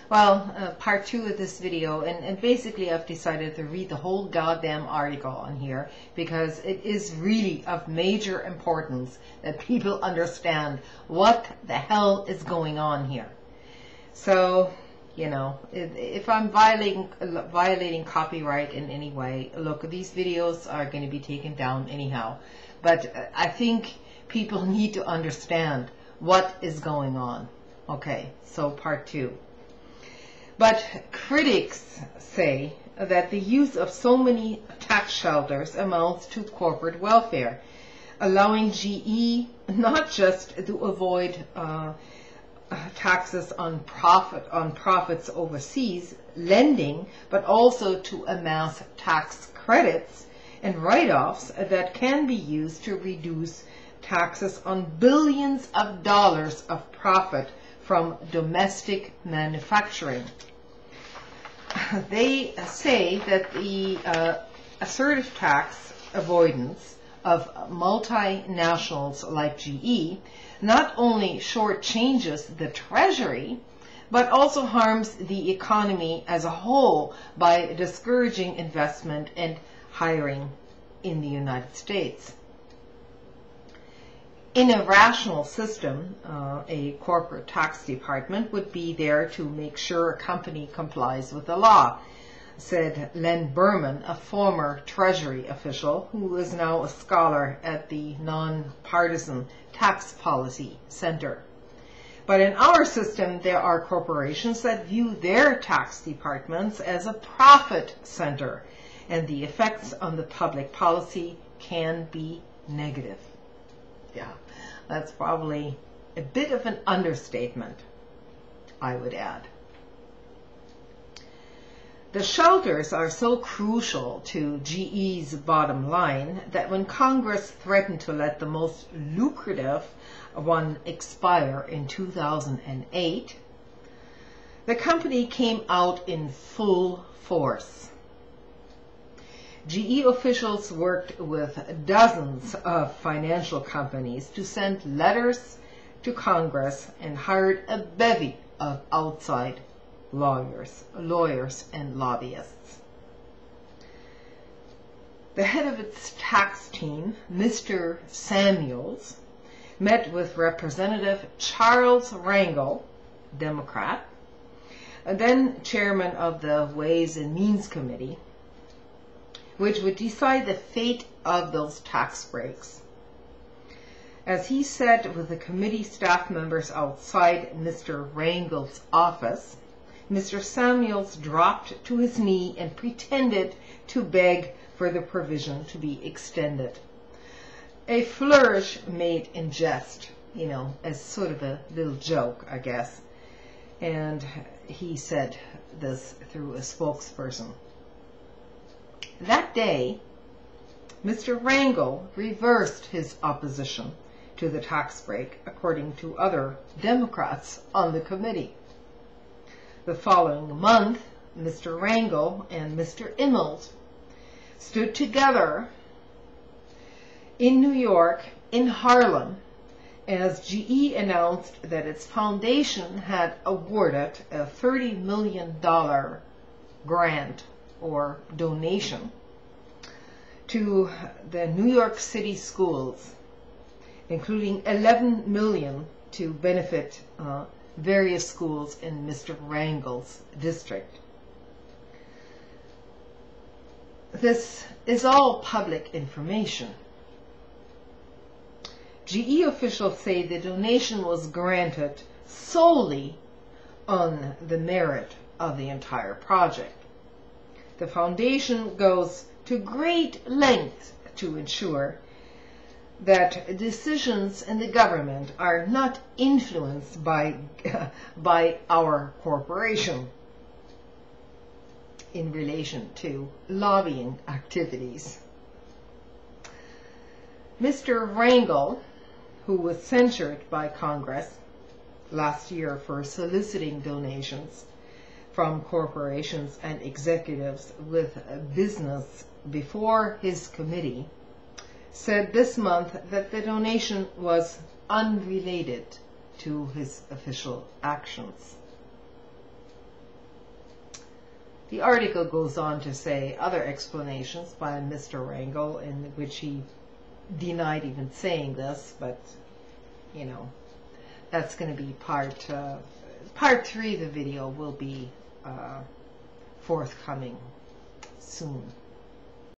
Well, part two of this video, and basically I've decided to read the whole goddamn article on here because it is really of major importance that people understand what the hell is going on here. So, you know, if I'm violating copyright in any way, look, these videos are going to be taken down anyhow. But I think people need to understand what is going on. Okay, so part two. But critics say that the use of so many tax shelters amounts to corporate welfare, allowing GE not just to avoid taxes on profits overseas lending, but also to amass tax credits and write-offs that can be used to reduce taxes on billions of dollars of profit from domestic manufacturing. They say that the assertive tax avoidance of multinationals like GE not only shortchanges the Treasury, but also harms the economy as a whole by discouraging investment and hiring in the United States. In a rational system, a corporate tax department would be there to make sure a company complies with the law, said Len Berman, a former Treasury official who is now a scholar at the Nonpartisan Tax Policy Center. But in our system, there are corporations that view their tax departments as a profit center, and the effects on the public policy can be negative. Yeah, that's probably a bit of an understatement, I would add. The shelters are so crucial to GE's bottom line that when Congress threatened to let the most lucrative one expire in 2008, the company came out in full force. GE officials worked with dozens of financial companies to send letters to Congress and hired a bevy of outside lawyers and lobbyists. The head of its tax team, Mr. Samuels, met with Representative Charles Rangel, Democrat, and then chairman of the Ways and Means Committee, which would decide the fate of those tax breaks. As he said with the committee staff members outside Mr. Rangel's office, Mr. Samuels dropped to his knee and pretended to beg for the provision to be extended. A flourish made in jest, you know, as sort of a little joke, I guess. And he said this through a spokesperson. That day, Mr. Rangel reversed his opposition to the tax break, according to other Democrats on the committee. The following month, Mr. Rangel and Mr. Immelt stood together in New York, in Harlem, as GE announced that its foundation had awarded a $30 million grant or donation to the New York City schools, including $11 million to benefit various schools in Mr. Rangel's district. This is all public information. GE officials say the donation was granted solely on the merit of the entire project. The foundation goes to great lengths to ensure that decisions in the government are not influenced by our corporation in relation to lobbying activities. Mr. Rangel, who was censured by Congress last year for soliciting donations from corporations and executives with business before his committee, said this month that the donation was unrelated to his official actions. The article goes on to say other explanations by Mr. Rangel, in which he denied even saying this, but you know, that's going to be part 3 of the video will be forthcoming soon.